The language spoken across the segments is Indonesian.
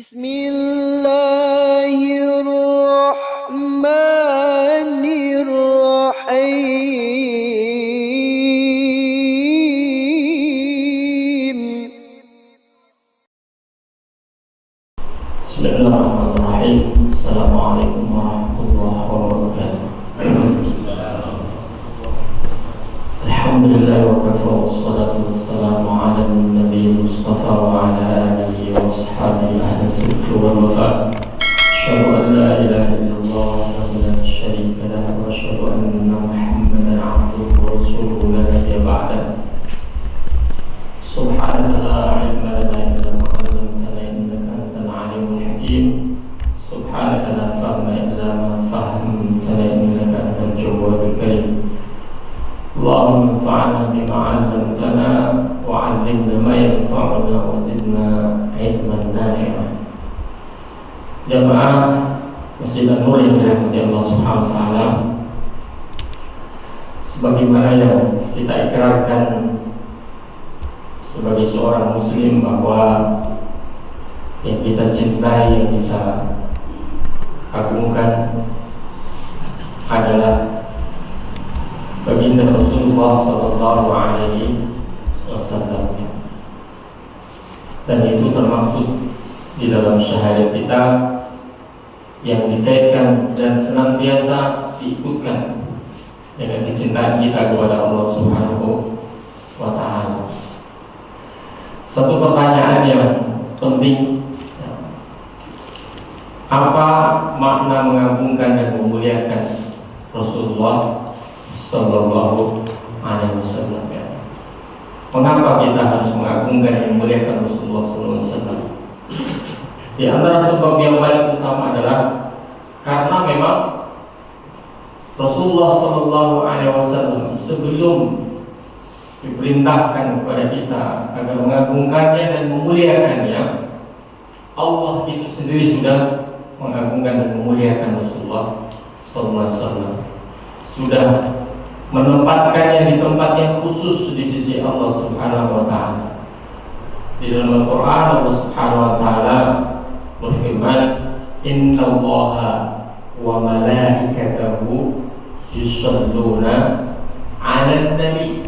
Bismillahirrahmanirrahim. Bismillahirrahmanirrahim. Assalamualaikum warahmatullahi wabarakatuh. Alhamdulillah wa kafa wassalatu wassalamu ala nabiyil mustafa wa ala alihi wa sahbihi ahli sidqi wal wafa. Asyhadu an la ilaha illallah wahdahu la syarika lahu wa asyhadu anna Muhammadan abduhu wa rasuluhu la nabiyya ba'dahu. Subhanaka la ilma lana illa ma 'allamtana innaka antal alimul hakim. Subhanaka la fahma illa ma fahhamtana innaka antal jawwabul karim. Allahumma anfa'na bima 'allamtana wa 'allimna ma yanfa'una wa zidna 'ilman nafi'an. Jamaah Masjid An-Nur yang dirahmati Allah Subhanahu wa taala, sebagaimana yang kita ikrarkan sebagai seorang muslim bahwa yang kita cintai, yang kita agungkan adalah baginda Rasulullah sallallahu alaihi wasallam, dan itu termaksud di dalam syahadat kita yang dikaitkan dan senantiasa diikutkan dengan kecintaan kita kepada Allah Subhanahu wa taala. Satu pertanyaan yang penting, apa makna mengagungkan dan memuliakan Rasulullah Sallallahu Alaihi Wasallam? Mengapa kita harus mengagungkan dan memuliakan Rasulullah Sallallahu Alaihi Wasallam? Di antara sebab yang paling utama adalah karena memang Rasulullah Sallallahu Alaihi Wasallam sebelum diperintahkan kepada kita agar mengagungkannya dan memuliakannya, Allah itu sendiri sudah mengagungkan dan memuliakan Rasulullah sallallahu alaihi wasallam, sudah menempatkannya di tempat yang khusus di sisi Allah Subhanahu wa taala. Di dalam Al-Qur'an Allah Subhanahu wa taala berfirman, "Innallaha wa malaikatahu yusholluna 'alan nabi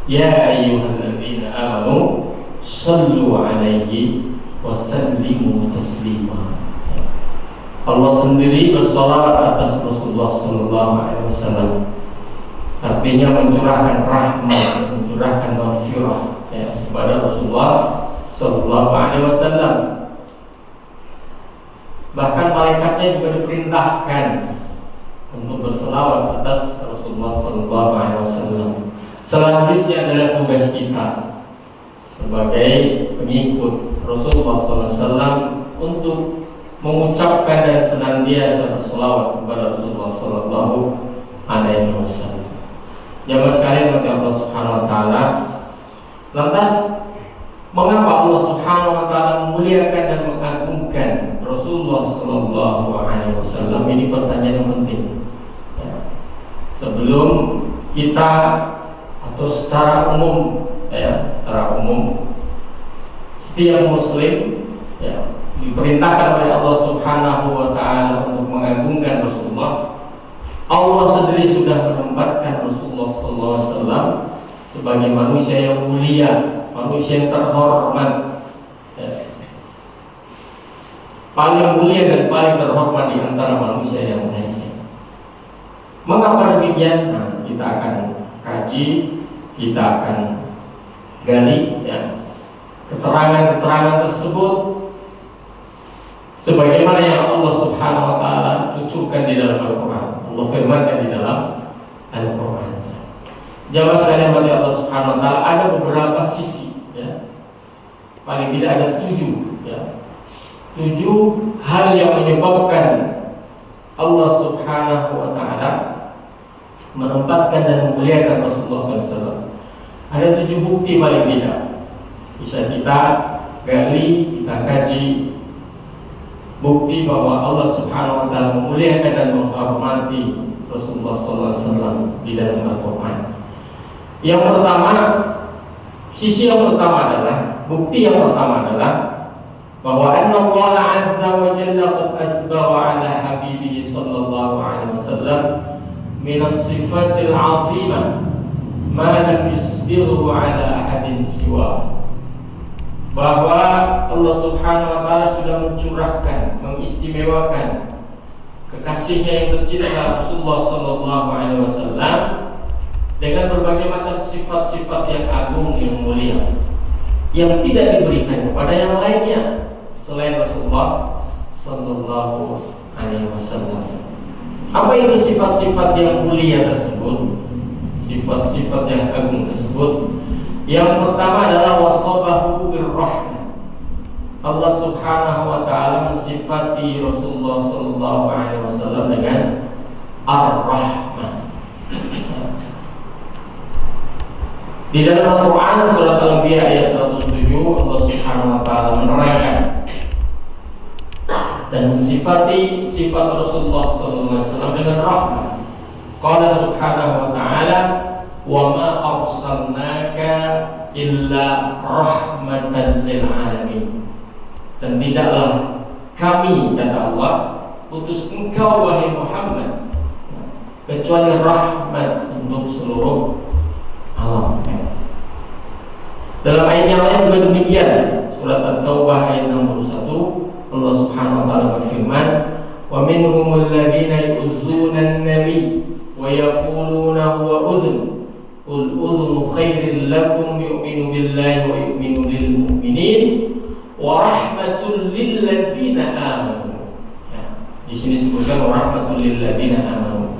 ya ayyuhalladzina amanu shallu 'alaihi wasallimu taslima." Allah sendiri bersolawat atas Rasulullah sallallahu alaihi wasallam, artinya mencurahkan rahmat, mencurahkan maghfirah kepada Rasulullah sallallahu alaihi wasallam. Bahkan malaikatnya juga diperintahkan untuk berselawat atas Rasulullah sallallahu alaihi wasallam. Selanjutnya adalah tugas kita sebagai pengikut Rasulullah SAW untuk mengucapkan dan senantiasa berselawat kepada Rasulullah Sallallahu Alaihi Wasallam. Jamaah sekalian bagi Allah Subhanahu Wa Taala, lantas mengapa Allah Subhanahu Wa Taala memuliakan dan mengagungkan Rasulullah Sallallahu Alaihi Wasallam? Ini pertanyaan yang penting. Sebelum kita atau secara umum, setiap muslim diperintahkan oleh Allah Subhanahu wa taala untuk mengagungkan Rasulullah. Allah sendiri sudah menempatkan Rasulullah sallallahu alaihi wasallam sebagai manusia yang mulia, manusia yang terhormat, paling mulia dan paling terhormat di antara manusia yang lainnya. Mengapa demikian? Nah, kita akan kaji, kita akan gali keterangan-keterangan tersebut sebagaimana yang Allah Subhanahu wa taala tuturkan di dalam Al-Qur'an. Allah firmankan di dalam Al-Qur'an. Jamaah sekalian bagi Allah Subhanahu wa taala, ada beberapa sisi, paling tidak ada 7 hal yang menyebabkan Allah Subhanahu wa taala menempatkan dan memuliakan Rasulullah SAW. Ada 7 bukti paling tidak bisa kita gali, kita kaji, bukti bahwa Allah Subhanahu wa taala memuliakan dan menghormati Rasulullah SAW di dalam Al-Qur'an. Yang pertama, bukti yang pertama adalah bahwa Allah Azza wa Jalla qad asbagha ala habibihi sallallahu alaihi wasallam min as-sifatil 'azimah ma lam yusbighu ala ahadin siwa. Bahwa Allah Subhanahu wa taala sudah mencurahkan, mengistimewakan kekasihnya yang tercinta Rasulullah sallallahu alaihi wasallam dengan berbagai macam sifat-sifat yang agung, yang mulia, yang tidak diberikan kepada yang lainnya selain Rasulullah sallallahu alaihi wasallam. Apa itu sifat-sifat yang mulia tersebut? Sifat-sifat yang agung tersebut. Yang pertama adalah wasabahu birrahmah. Allah Subhanahu wa taala mensifati Rasulullah sallallahu alaihi wasallam dengan ar-rahmah. Di dalam Al-Qur'an surat Al-Anbiya ayat 107 Allah Subhanahu wa taala menerangkan dan mensifati sifat Rasulullah sallallahu alaihi wasallam dengan rahmah. Qala Subhanahu wa taala wa ma arsalnaka illa rahmatan lil alamin. Dan tidaklah kami, kata Allah, utus engkau wahai Muhammad kecuali rahmat untuk seluruh alam. Dalam ayat yang lain juga demikian. Surat At-Taubah ayat 61 Allah Subhanahu wa taala berfirman, "Wa minhumul ladzina yu'zuna an-nabiy wa yaquluna huwa uzn. Qul udhunu khairin lakum yu'minu billahi wa yu'minu lil mu'minin wa rahmatul lil ladzina amanu." Ya, di sini disebutkan wa rahmatul lil ladzina amanu.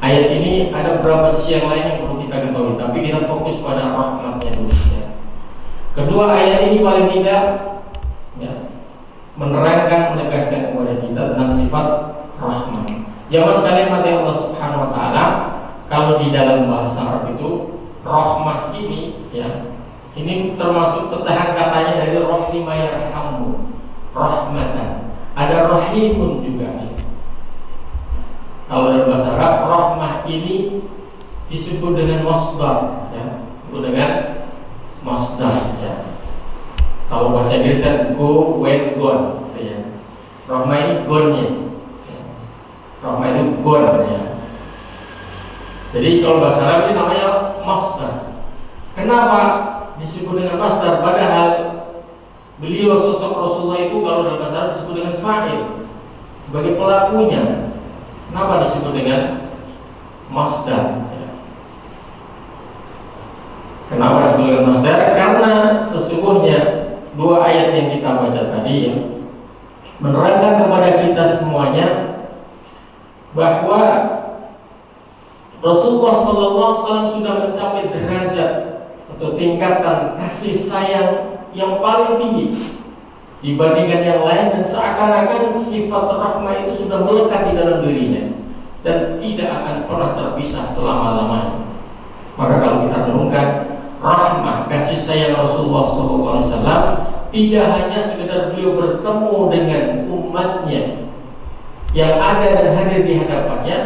Ayat ini ada beberapa sisi yang lain yang perlu kita ketahui, tapi kita fokus pada rahmatnya dulu ya. Kedua ayat ini paling tidak ya, menerangkan, menegaskan kepada kita tentang sifat rahmat. Jamaah sekalian mati Allah Subhanahu wa taala, kalau di dalam bahasa Arab itu rahmah ini ya, ini termasuk pecahan katanya dari rahima yarhamu, rahmatan. Ada rahimun juga. Kalau dalam bahasa Arab rahmah ini disebut dengan masdar ya, disebut dengan masdar ya. Kalau bahasa Inggris kan go, went, gone ya. Rahmah ini gone-nya. Rahmah itu gone ya. Jadi kalau bahasa Arab ini namanya masdar. Kenapa disebut dengan masdar? Padahal beliau sosok Rasulullah itu kalau dalam bahasa Arab disebut dengan fa'il, sebagai pelakunya. Kenapa disebut dengan masdar? Kenapa disebut dengan masdar? Karena sesungguhnya dua ayat yang kita baca tadi ya, menerangkan kepada kita semuanya bahwa Rasulullah SAW sudah mencapai derajat atau tingkatan kasih sayang yang paling tinggi dibandingkan yang lain, dan seakan-akan sifat rahmah itu sudah melekat di dalam dirinya dan tidak akan pernah terpisah selama-lamanya. Maka kalau kita renungkan rahmah, kasih sayang Rasulullah SAW tidak hanya sekedar beliau bertemu dengan umatnya yang ada dan hadir di hadapannya,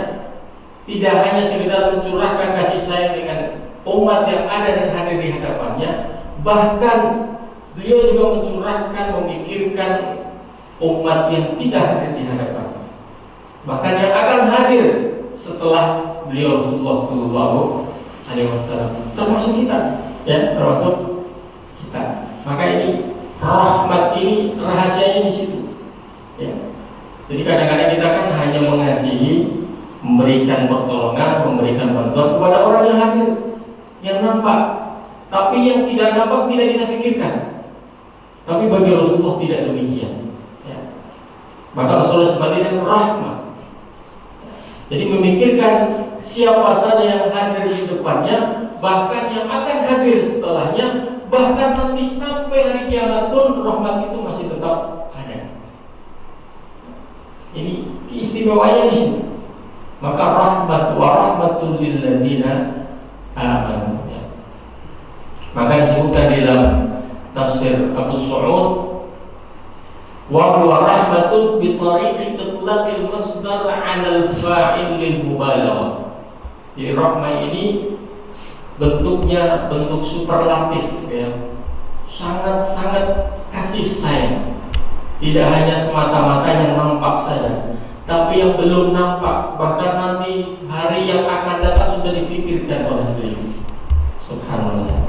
tidak hanya sekedar mencurahkan kasih sayang dengan umat yang ada dan hadir di hadapannya, bahkan beliau juga mencurahkan, memikirkan umat yang tidak hadir di hadapannya, bahkan yang akan hadir setelah beliau Rasulullah Sallallahu Alaihi Wasallam, termasuk kita, ya, termasuk kita. Maka ini rahmat ini rahasianya di situ. Ya. Jadi kadang-kadang kita kan hanya mengasihi, memberikan pertolongan, memberikan bantuan kepada orang yang hadir, yang nampak, tapi yang tidak nampak tidak kita pikirkan. Tapi bagi Rasulullah tidak demikian ya. Maka Rasulullah sebagai dengan rahmat. Jadi memikirkan siapa saja yang hadir di depannya, bahkan yang akan hadir setelahnya, bahkan nanti sampai hari kiamat pun rahmat itu masih tetap ada. Ini keistimewanya di sini. Maka rahmat wa rahmatul lil ladzina amanu ya. Maka disebutkan di dalam tafsir Abu Su'ud, wa huwa rahmatun bi tariqi itlaqil masdar 'ala al-fa'il lil mubalaghah. Jadi rahmah ini bentuknya bentuk superlatif ya. Sangat-sangat kasih sayang Tidak hanya semata-mata yang nampak saja, tapi yang belum nampak, bahkan nanti hari yang akan datang sudah difikirkan oleh beliau. Subhanallah.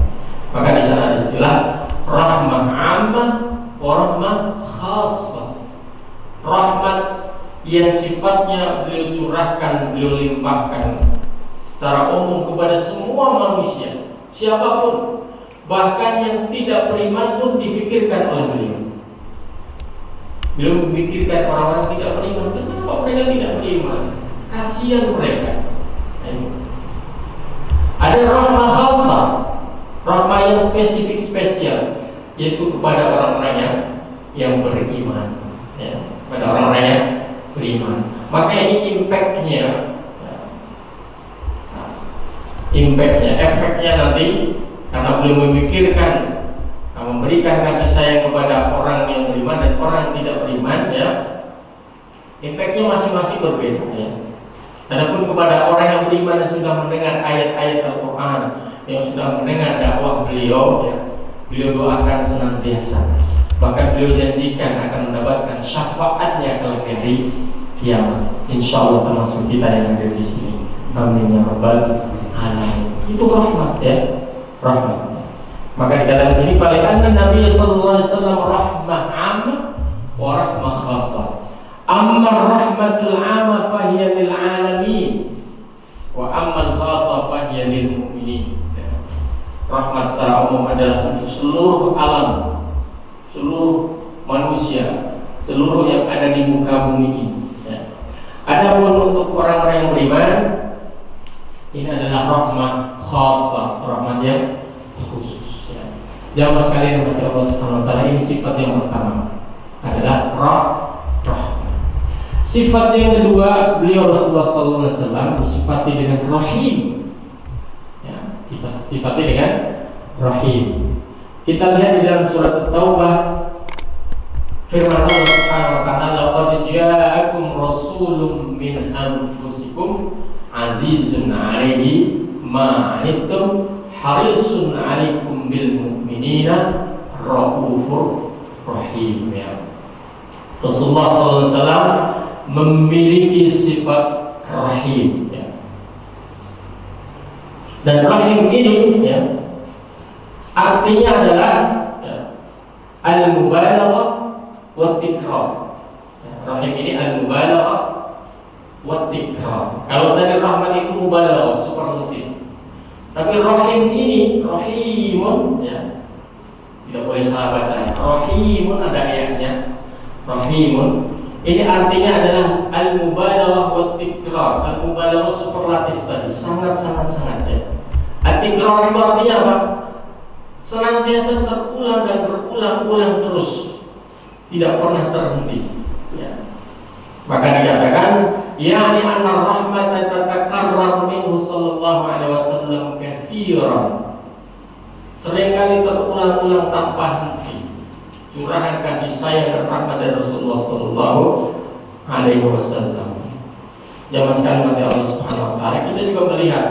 Maka di sana ada istilah rahmah ammah wa rahmah khassah. Rahmat yang sifatnya beliau curahkan, beliau limpahkan secara umum kepada semua manusia, siapapun, bahkan yang tidak beriman pun difikirkan oleh beliau. Beliau memikirkan orang-orang tidak beriman. Kenapa mereka tidak beriman? Kasihan mereka. Ada rahmah khassah, rahmah yang spesifik spesial, yaitu kepada orang-orang yang beriman, ya, kepada orang-orang yang beriman. Maka ini impactnya, efeknya nanti, karena beliau memikirkan, memberikan kasih sayang kepada orang yang beriman dan orang yang tidak beriman, ya, impactnya masing-masing berbeda, ya. Adapun kepada orang yang beriman yang sudah mendengar ayat-ayat Al-Quran, yang sudah mendengar dakwah beliau, ya, beliau doakan senantiasa. Bahkan beliau janjikan akan mendapatkan syafaatnya kalau hari kiamat. Insya Allah termasuk kita yang ada di sini. Amin ya rabbal alamin. Itu rahmat, ya, rahmat. Maka dikatakan sini fali'anna Nabi sallallahu alaihi wasallam rahmah 'ammah wa rahmah khassah. Amma rahmatul 'ammah fahiya lil 'alamin wa amma al khassah fahiya lil mu'minin. Rahmat secara umum adalah untuk seluruh alam, seluruh manusia, seluruh yang ada di muka bumi ini, ya. Adapun untuk orang-orang yang beriman, ini adalah rahmat khassah, rahmat yang khusus, ya. Jamaah sekalian kepada Allah Subhanahu wa taala, ini sifat yang pertama adalah rahmat. Sifat yang kedua, beliau Rasulullah sallallahu alaihi wasallam disifati dengan rahim, ya, disifati dengan rahim. Kita lihat di dalam surat At-Taubah, firman Allah Subhanahu wa taala, laqad ja'akum rasulun min anfusikum azizun 'alaihi ma 'anittum harisun 'alaikum bil mu'minina raufur rahim, ya. Rasulullah SAW memiliki sifat rahim, ya. Dan rahim ini, ya, artinya adalah, ya, al-mubalaghah wa tikrar. Rahim ini al-mubalaghah wa tikrar. Kalau tadi rahmat itu mubalaghah, superlatif. Tapi rahim ini, rahimun, ya, tidak boleh salah baca. Rahimun ada ayatnya. Rahimun ini artinya adalah al-mubalaghah wa tikrar. Al-mubalaghah superlatif tadi, sangat, ya. At-tikrar itu artinya apa? Senantiasa terulang dan berulang-ulang terus, tidak pernah terhenti, ya. Maka dikatakan, yani anna rahmata tatakarrar minhu sallallahu alaihi wasallam katsiran. Seringkali terulang-ulang tanpa henti curahan kasih sayang dan rahmat dari Rasulullah sallallahu alaihi wasallam. Jamaah sekalian mati Allah Subhanahu wa taala, kita juga melihat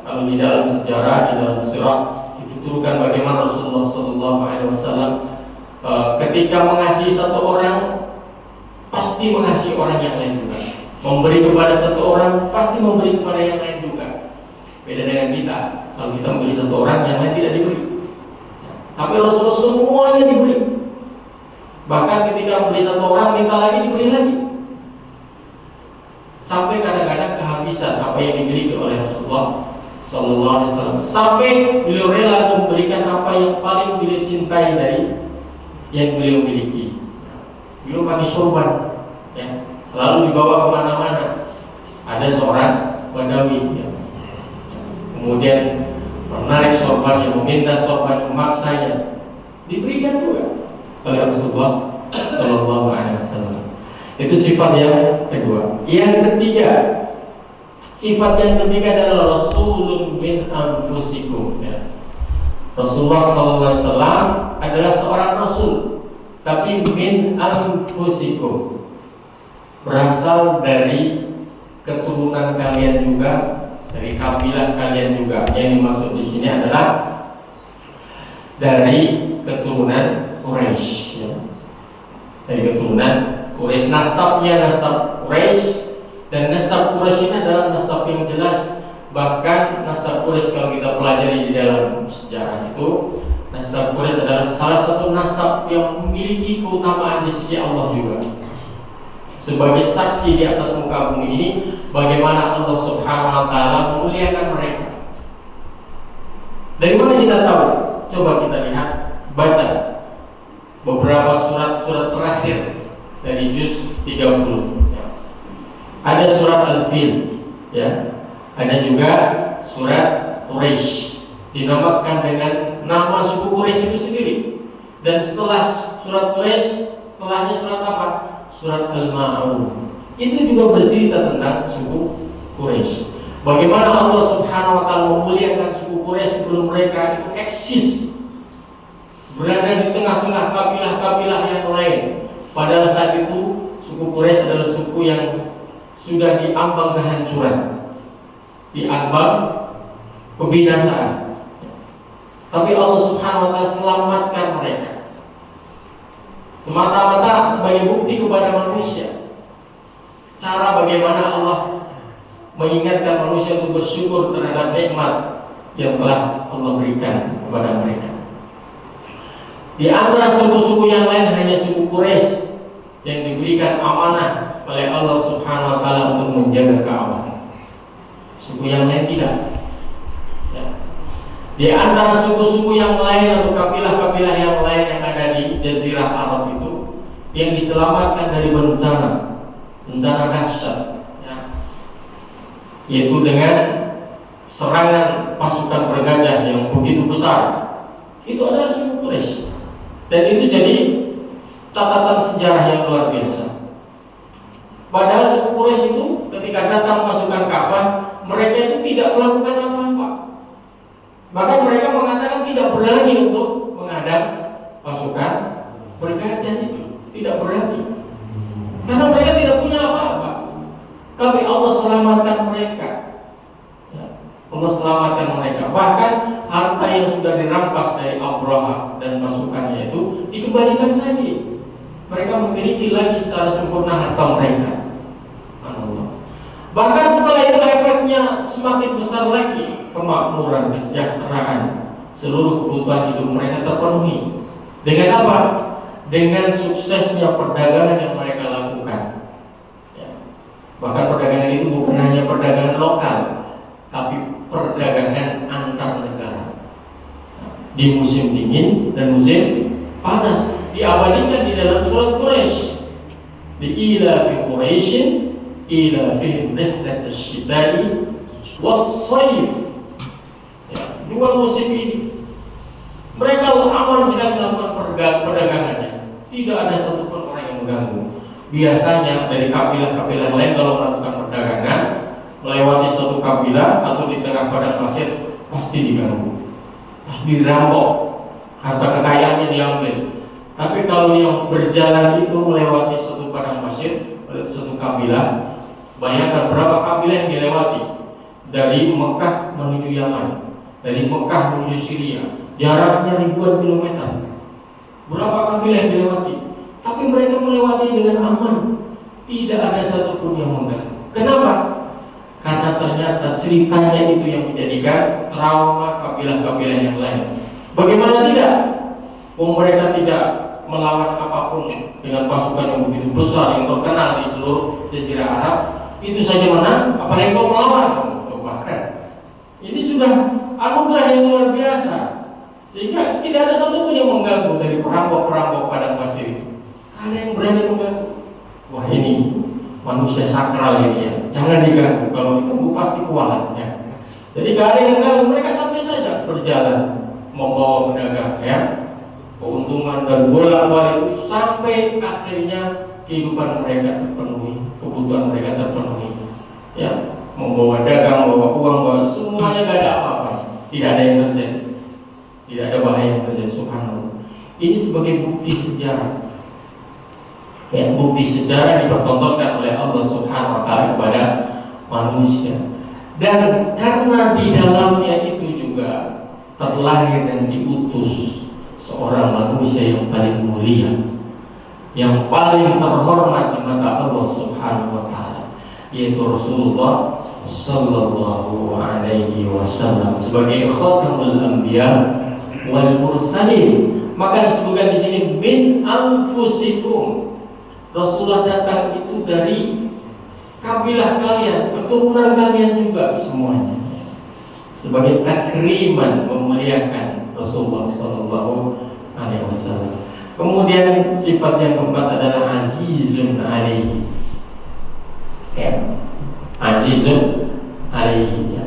kalau di dalam sejarah, di dalam sirah dituturkan bagaimana Rasulullah sallallahu alaihi wasallam ketika mengasihi satu orang pasti mengasihi orang yang lain juga. Memberi kepada satu orang pasti memberi kepada yang lain juga. Beda dengan kita, kalau kita memberi satu orang, yang lain tidak diberi. Tapi Rasulullah semuanya diberi. Bahkan ketika memberi satu orang, minta lagi, diberi lagi. Sampai kadang-kadang kehabisan apa yang dimiliki oleh Rasulullah sallallahu alaihi wasallam. Sampai beliau rela memberikan apa yang paling beliau cintai dari yang beliau miliki. Beliau pakai sorban, ya, selalu dibawa kemana-mana. Ada seorang Badawi, ya, kemudian menarik sorban, yang meminta sorban, memaksanya, diberikan juga oleh Rasulullah sallallahu alaihi wasallam. Itu sifat yang kedua. Yang ketiga, sifat yang ketiga adalah Rasulun min anfusikum, ya. Rasulullah sallallahu alaihi wasallam adalah seorang rasul, tapi min anfusikum, berasal dari keturunan kalian juga, dari kabilah kalian juga. Yang dimaksud di sini adalah dari keturunan Quraisy, ya. dari keturunan Quraisy. Nasabnya nasab Quraisy, dan nasab Quraisy ini adalah nasab yang jelas. Bahkan nasab Quraisy kalau kita pelajari di dalam sejarah itu, nasab Quraisy adalah salah satu nasab yang memiliki keutamaan di sisi Allah juga. Sebagai saksi di atas muka bumi ini, bagaimana Allah Subhanahu wa Ta'ala memuliakan mereka. Dari mana kita tahu? Coba kita lihat, baca beberapa surat-surat terakhir dari juz 30. Ada surat Al-Fil, ya. Ada juga surat Quraisy, dinamakan dengan nama suku Quraisy itu sendiri. Dan setelah surat Quraisy, setelahnya surat apa? Surat Al-Ma'un. Itu juga bercerita tentang suku Quraisy. Bagaimana Allah Subhanahu wa Ta'ala memuliakan suku Quraisy sebelum mereka itu eksis, berada di tengah-tengah kabilah-kabilah yang lain. Padahal saat itu suku Quraisy adalah suku yang sudah diambang kehancuran, diambang kebinasaan. Tapi Allah Subhanahu wa Ta'ala selamatkan mereka semata-mata sebagai bukti kepada manusia, cara bagaimana Allah mengingatkan manusia untuk bersyukur terhadap nikmat yang telah Allah berikan kepada mereka. Di antara suku-suku yang lain hanya suku Quraisy yang diberikan amanah oleh Allah Subhanahu wa Ta'ala untuk menjaga keamanan. Suku yang lain tidak. Ya. Di antara suku-suku yang lain atau kabilah-kabilah yang lain yang ada di Jazirah Arab itu, yang diselamatkan dari bencana dahsyat, ya, yaitu dengan serangan pasukan bergajah yang begitu besar, itu adalah suku Quraisy. Dan itu jadi catatan sejarah yang luar biasa. Padahal suku Quraisy itu ketika datang pasukan Ka'bah, mereka itu tidak melakukan apa-apa. Bahkan mereka mengatakan tidak berani untuk menghadap pasukan bergajah itu, tidak berani, karena mereka tidak punya apa-apa. Tapi Allah selamatkan mereka, ya, Allah selamatkan mereka. Bahkan harta yang sudah dirampas dari Abraha dan pasukannya itu dikembalikan lagi. Mereka memiliki lagi secara sempurna harta mereka. Bahkan setelah itu efeknya semakin besar lagi, kemakmuran, kesejahteraan, seluruh kebutuhan hidup mereka terpenuhi. Dengan apa? Dengan suksesnya perdagangan yang mereka lakukan, ya. Bahkan perdagangan itu bukan hanya perdagangan lokal, tapi perdagangan antar negara, di musim dingin dan musim panas. Diabadikan di dalam surat Quraisy, di ila fi Quraisyin ila fi rihlat asy-syita'i was-shayf. Ya, dua musim ini mereka aman sedang melakukan perdagangannya. Tidak ada satupun orang yang mengganggu. Biasanya dari kabilah-kabilah lain kalau melakukan perdagangan melewati suatu kabilah atau di tengah padang pasir, pasti diganggu, pasti dirampok, harta kekayaannya diambil. Tapi kalau yang berjalan itu melewati suatu padang pasir, melewati suatu kabilah, bayangkan berapa kabilah yang dilewati dari Mekah menuju Yaman, dari Mekah menuju Syria, jaraknya ribuan kilometer. Berapa kabilah yang dilewati, tapi mereka melewati dengan aman, tidak ada satupun yang mengganggu. Kenapa? Karena ternyata ceritanya itu yang menjadikan trauma kabilah-kabilah yang lain. Bagaimana tidak? Mereka tidak melawan apapun dengan pasukan yang begitu besar yang terkenal di seluruh Jazirah Arab. Itu saja menang, apalagi kau melawan? Coba kan? Ini sudah anugerah yang luar biasa, sehingga tidak ada satupun yang mengganggu dari perampok-perampok padang pasir itu. Ada yang berani mengganggu. Wah, ini manusia sakral ini ya, jangan diganggu. Kalau diganggu pasti kualat ya. Jadi gak ada yang mengganggu, mereka santai saja berjalan membawa pedagang ya, keuntungan dan bolak-balik itu sampai akhirnya kehidupan mereka terpenuhi, kebutuhan mereka terpenuhi ya, membawa dagang, membawa uang, membawa semuanya, gak ada apa-apa, tidak ada yang terjadi, tidak ada bahaya yang terjadi. Subhanallah. Ini sebagai bukti sejarah ya, bukti sejarah dipertontonkan oleh Allah Subhanahu wa Ta'ala kepada manusia. Dan karena di dalamnya itu juga terlahir dan diutus seorang manusia yang paling mulia, yang paling terhormat di mata Allah Subhanahu wa taala, yaitu Rasulullah sallallahu alaihi wasallam sebagai khatamul anbiya wal mursalin. Maka disebutkan di sini min anfusikum. Rasulullah datang itu dari kabilah kalian, keturunan kalian juga semuanya. Sebagai takriman, memuliakan Rasulullah sallallahu alaihi wasallam. Kemudian sifat yang keempat adalah azizun alaihi. Ya. Azizun alaihi, ya.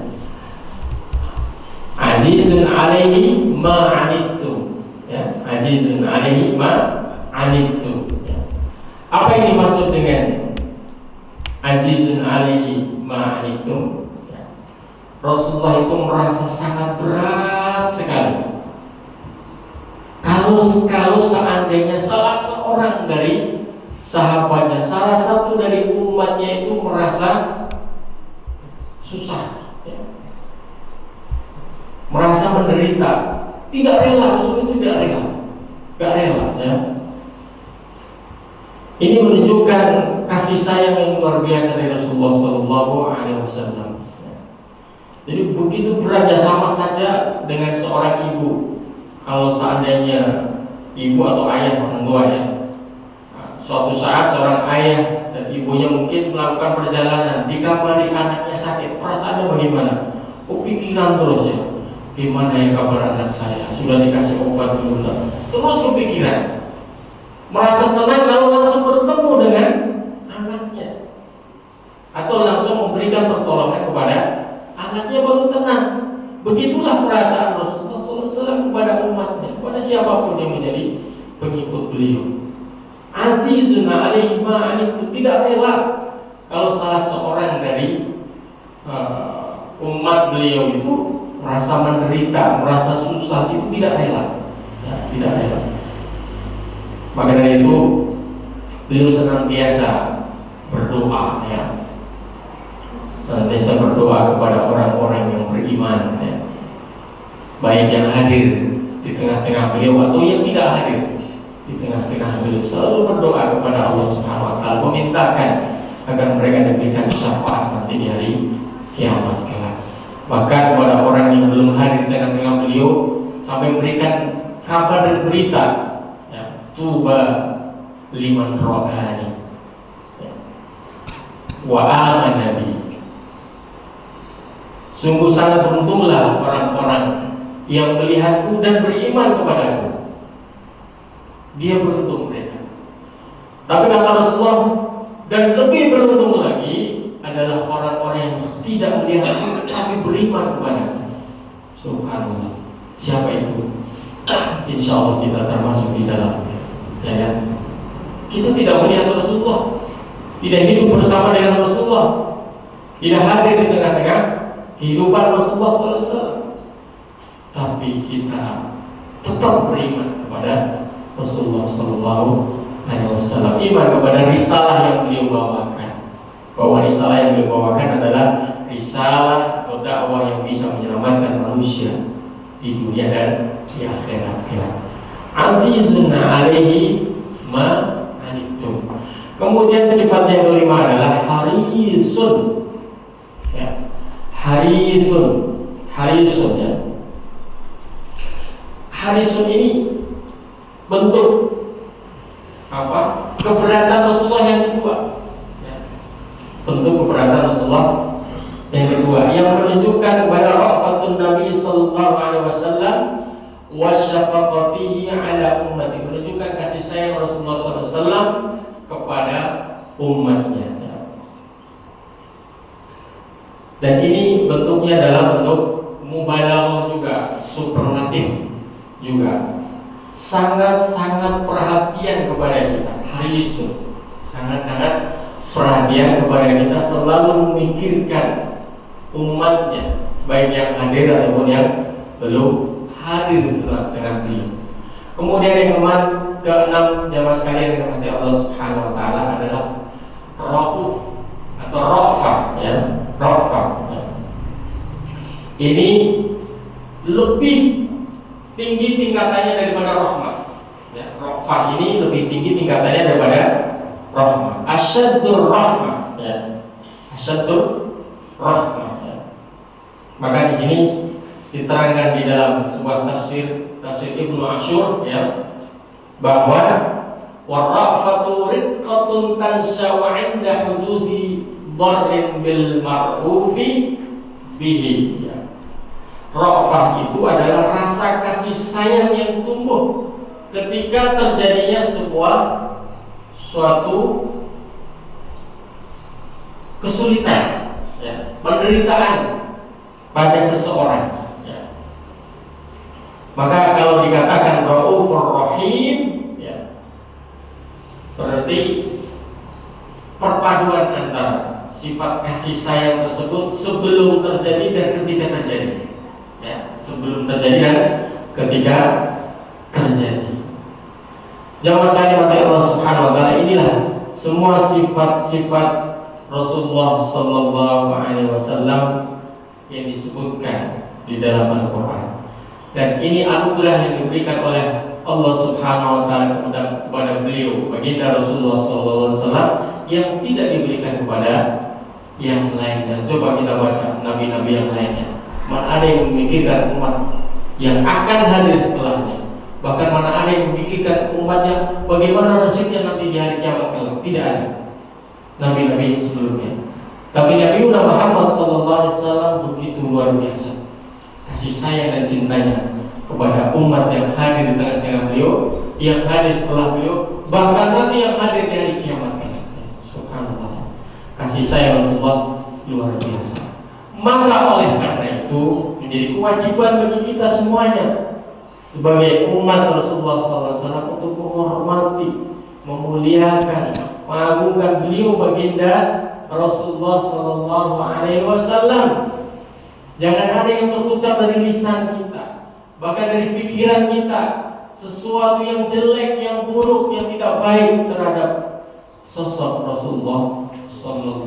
Azizun alaihi ma anittum, ya. Azizun alaihi ma anittum, ya. Apa yang dimaksud dengan azizun alaihi ma anittum? Ya. Rasulullah itu merasa sangat berat sekali kalau seandainya salah seorang dari sahabatnya, salah satu dari umatnya itu merasa susah, ya, merasa menderita, tidak rela. Rasul itu tidak rela, tidak rela, ya. Ini menunjukkan kasih sayang yang luar biasa dari Rasulullah Sallallahu Alaihi Wasallam. Jadi begitu beratnya, sama saja dengan seorang ibu. Kalau seandainya ibu atau ayah, orang tuanya, suatu saat seorang ayah dan ibunya mungkin melakukan perjalanan, dikabari anaknya sakit, perasaannya bagaimana? Kepikiran terus, ya, gimana ya kabar anak saya? Sudah dikasih obat belum? Terus kepikiran. Merasa tenang kalau langsung bertemu dengan anaknya, atau langsung memberikan pertolongan kepada anaknya, baru tenang. Begitulah perasaan Rasulullah SAW kepada umatnya, kepada siapapun yang menjadi pengikut beliau. Azizun alaihi ma anittum, tidak rela kalau salah seorang dari umat beliau itu merasa menderita, merasa susah, itu tidak rela, ya, tidak rela. Maka dari itu beliau senantiasa berdoa, ya, senantiasa berdoa kepada orang-orang yang beriman, ya, baik yang hadir di tengah-tengah beliau atau yang tidak hadir di tengah-tengah beliau, selalu berdoa kepada Allah Subhanahu wa taala, memintakan agar mereka diberikan syafaat nanti di hari kiamat kelak. Bahkan kepada orang yang belum hadir di tengah-tengah beliau sampai memberikan kabar dan berita, ya, tuba liman ro'ani, ya, wa amana bi. Sungguh sangat beruntunglah orang-orang yang melihatku dan beriman kepadaku. Dia beruntung mereka. Tapi kata Rasulullah, dan lebih beruntung lagi adalah orang-orang yang tidak melihatku tapi beriman kepadaku. Subhanallah. Siapa itu? Insya Allah kita termasuk di dalam, ya, ya. Kita tidak melihat Rasulullah, tidak hidup bersama dengan Rasulullah, tidak hadir di tengah-tengah kehidupan Rasulullah SAW, tapi kita tetap beriman kepada Rasulullah Sallallahu Alaihi Wasallam, iman kepada risalah yang beliau bawakan, bahwa risalah yang beliau bawakan adalah risalah atau dakwah yang bisa menyelamatkan manusia di dunia dan di akhirat kelak. Azizun alaihi ma anittum. Kemudian sifat yang kelima adalah harisun, ya, harisun, ya. Harisun ini bentuk apa? Keberatan Rasulullah yang kedua, ya. Bentuk keberatan Rasulullah yang kedua, yang menunjukkan kepada rafatun Nabi Sallallahu Alaihi Wasallam wa syafaqatihi ala ummati, menunjukkan kasih sayang Rasulullah SAW kepada umatnya, ya. Dan ini bentuknya adalah bentuk mubalaghah juga, superlatif juga, sangat-sangat perhatian kepada kita. Harisun, sangat-sangat perhatian kepada kita, selalu memikirkan umatnya, baik yang hadir ataupun yang belum hadir di tengah-tengah beliau. Kemudian yang keenam, jamaah sekalian yang dirahmati Allah Subhanahu wa taala, adalah rauf atau ra'fa, ya, ra'fa, ya. Ini lebih tinggi tingkatannya daripada rahmat. Ya, ra'fah ini lebih tinggi tingkatannya daripada rahmah. Asyaddur rahmah, ya. Asyaddur rahmah. Ya. Maka di sini diterangkan di dalam sebuah tafsir Ibnu Asyur, ya, bahwa warra'fatu riqqatun tansha'u 'inda huduzi dharrin bil ma'rufi bihi, ya. Ra'fah itu adalah rasa kasih sayang yang tumbuh ketika terjadinya suatu kesulitan, ya, penderitaan pada seseorang, ya. Maka kalau dikatakan Raufur Rahim, ya, berarti perpaduan antara sifat kasih sayang tersebut sebelum terjadi dan ketika terjadi, ya, sebelum terjadi dan ketika terjadi. Jamaah sekalian mata Allah Subhanahu wa taala, inilah semua sifat-sifat Rasulullah sallallahu alaihi wasallam yang disebutkan di dalam Al-Qur'an. Dan ini anugerah yang diberikan oleh Allah Subhanahu wa taala kepada beliau, baginda Rasulullah sallallahu alaihi wasallam, yang tidak diberikan kepada yang lainnya. Coba kita baca nabi-nabi yang lainnya. Mana ada yang memikirkan umat yang akan hadir setelahnya. Bahkan mana ada yang memikirkan umatnya bagaimana nasibnya nanti di hari kiamat kelak. Tidak ada nabi-nabi sebelumnya. Tapi Nabi Muhammad SAW begitu luar biasa kasih sayang dan cintanya kepada umat yang hadir di tengah-tengah beliau, yang hadir setelah beliau, bahkan nanti yang hadir di hari kiamat kelak. Subhanallah, kasih sayang Rasulullah luar biasa. Maka oleh karena itu menjadi kewajiban bagi kita semuanya sebagai umat Rasulullah SAW untuk menghormati, memuliakan, mengagungkan beliau baginda Rasulullah SAW. Jangan ada yang terucap dari lisan kita, bahkan dari pikiran kita, sesuatu yang jelek, yang buruk, yang tidak baik terhadap sosok Rasulullah SAW.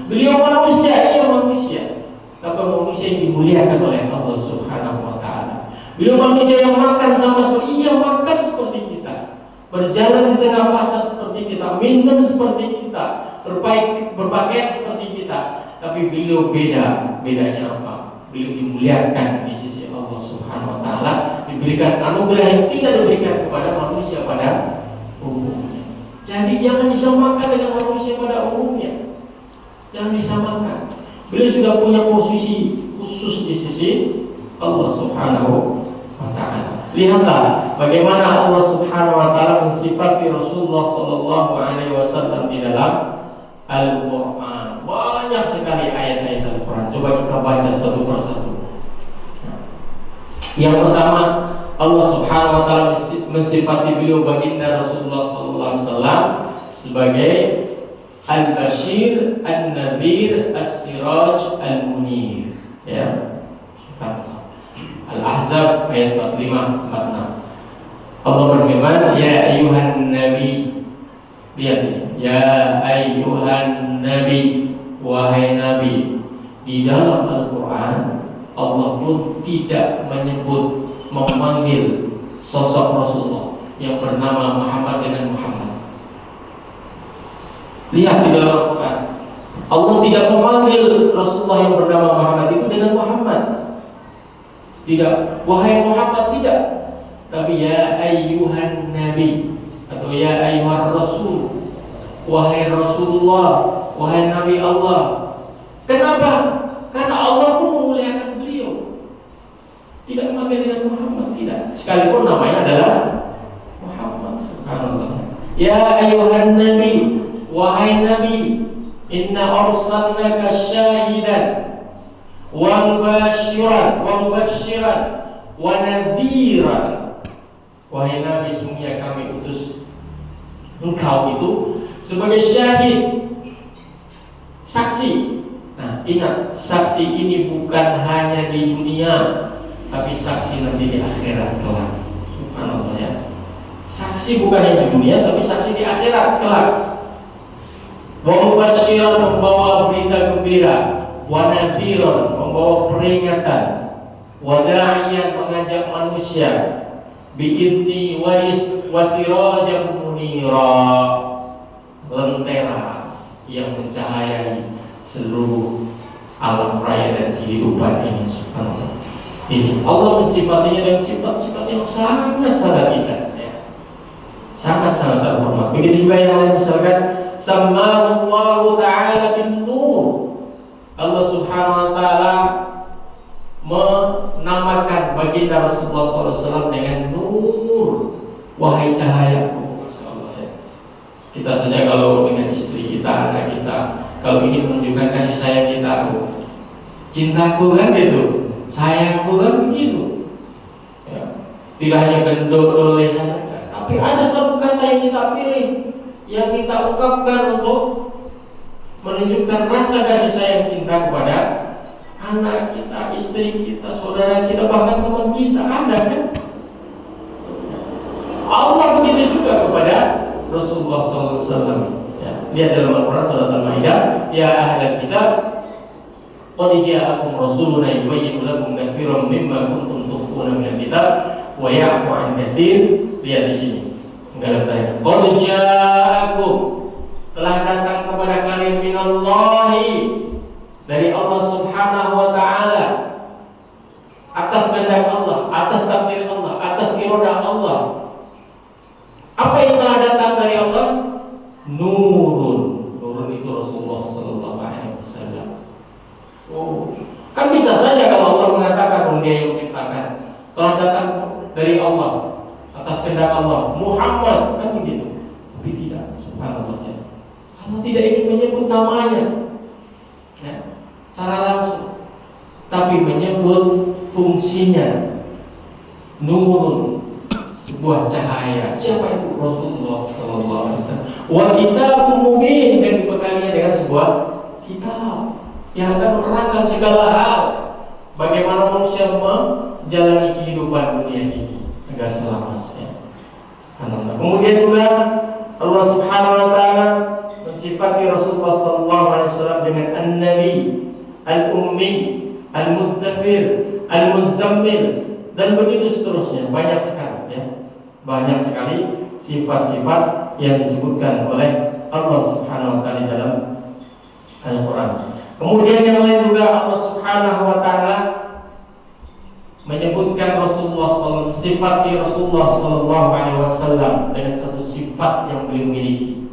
Beliau manusia, ia manusia, tapi manusia yang dimuliakan oleh Allah Subhanahu wa taala. Beliau manusia yang makan sama seperti, ia makan seperti kita, berjalan di tengah pasar seperti kita, minum seperti kita, berpakaian seperti kita. Tapi beliau bedanya apa? Beliau dimuliakan di sisi Allah Subhanahu wa taala, diberikan anugerah yang tidak diberikan kepada manusia pada umumnya. Jadi jangan disamakan dengan manusia pada umumnya. Jangan disamakan. Beliau sudah punya posisi khusus di sisi Allah Subhanahu wa taala. Lihatlah bagaimana Allah Subhanahu wa taala mensifati Rasulullah sallallahu alaihi wasallam di dalam Al-Qur'an. Banyak sekali ayat-ayat Al-Qur'an. Coba kita baca satu persatu. Yang pertama, Allah Subhanahu wa taala mensifati beliau baginda Rasulullah sallallahu alaihi wasallam sebagai Al-Bashir, An-Nadhir, As-Siraj, Al-Munir. Ya. Subhanallah. Al-Ahzab ayat 45-46. Allah berfirman, ya ayyuhan nabi. Lihat ini. Ya ayyuhan nabi, wahai nabi. Di dalam Al-Qur'an Allah pun tidak memanggil sosok Rasulullah yang bernama Muhammad dengan Muhammad. Lihat di dalam Al-Quran, Allah tidak memanggil Rasulullah yang bernama Muhammad itu dengan Muhammad. Tidak, wahai Muhammad, tidak. Tapi ya ayyuhan nabi atau ya ayyuhan rasul, wahai Rasulullah, wahai Nabi Allah. Kenapa? Karena Allah pun memuliakan beliau. Tidak memanggil dengan Muhammad, tidak. Sekalipun namanya adalah Muhammad. Subhanallah. Ya ayyuhan nabi, wahai Nabi, inna arsalnaka syahidan wa mubasyiran wa nadhiran. Wahai Nabi, sungguh kami utus engkau itu sebagai syahid, saksi. Nah, ingat, saksi ini bukan hanya di dunia, tapi saksi nanti di akhirat kelak. Subhanallah, ya. Saksi bukan hanya di dunia, tapi saksi di akhirat kelak. Wa mubasyiran, membawa berita gembira, wa nadhiran, membawa peringatan, wa da'iyan, mengajak manusia bi'idni wasirajan munira, lentera yang mencahayai seluruh alam raya dan kehidupan ini. Subhanallah. Ini Allah mensifatinya dengan sifat-sifat yang sangat-sangat indah, ya. Sangat-sangat terhormat. Begitu juga yang lain, misalkan Sammallahu ta'ala bin nur. Allah subhanahu wa ta'ala menamakan baginda Rasulullah SAW dengan nur, wahai cahayaku. Masya Allah, ya. Kita saja kalau dengan istri kita, anak kita, kalau ingin menunjukkan kasih sayang kita, cintaku kan gitu, sayangku kan begitu, ya. Tidak hanya gendol-dole saja, tapi ada satu kata yang kita pilih, yang kita ungkapkan untuk menunjukkan rasa kasih sayang cinta kepada anak kita, istri kita, saudara kita, bahkan teman kita. Ada kan? Allah begitu juga kepada Rasulullah SAW. Ya. Lihat dalam Al-Quran surat Al-Maidah, ya ahlal kitab, qad ja'akum rasuluna yubayyinu lakum katsiran mimma kuntum tukhfuna minal kitab wa ya'fu 'an katsir. Lihat di sini. Enggak ada. Qad ja'akum, telah datang kepada kalian minallahi, dari Allah subhanahu wa ta'ala, atas kehendak Allah, atas takdir Allah, atas iradah Allah. Apa yang telah datang dari Allah? Nurun. Nurun itu Rasulullah sallallahu alaihi wasallam. Oh, kan bisa saja kalau Allah mengatakan Dia yang menciptakan, telah datang dari Allah, atas kehendak Allah, Muhammad, kan begitu. Tapi tidak, subhanallah, ya. Allah tidak ingin menyebut namanya, ya, secara langsung, tapi menyebut fungsinya. Nurun, sebuah cahaya. Siapa itu? Rasulullah sallallahu alaihi wasallam. Wa kitabun mubin, dan dibekalinya dengan sebuah kitab yang akan menerangkan segala hal, bagaimana manusia menjalani kehidupan dunia ini agar selamat, ya. Kemudian juga Allah subhanahu wa ta'ala mensifati Rasulullah sallallahu alaihi wasallam dengan an-nabi, al-ummi, al-muddafir, al-muzammil, dan begitu seterusnya. Banyak sekali, ya. Banyak sekali sifat-sifat yang disebutkan oleh Allah subhanahu wa ta'ala dalam Al-Quran. Kemudian yang lain juga Allah subhanahu wa ta'ala menyebutkan Rasulullah SAW, sifati Rasulullah SAW dengan satu sifat yang beliau miliki.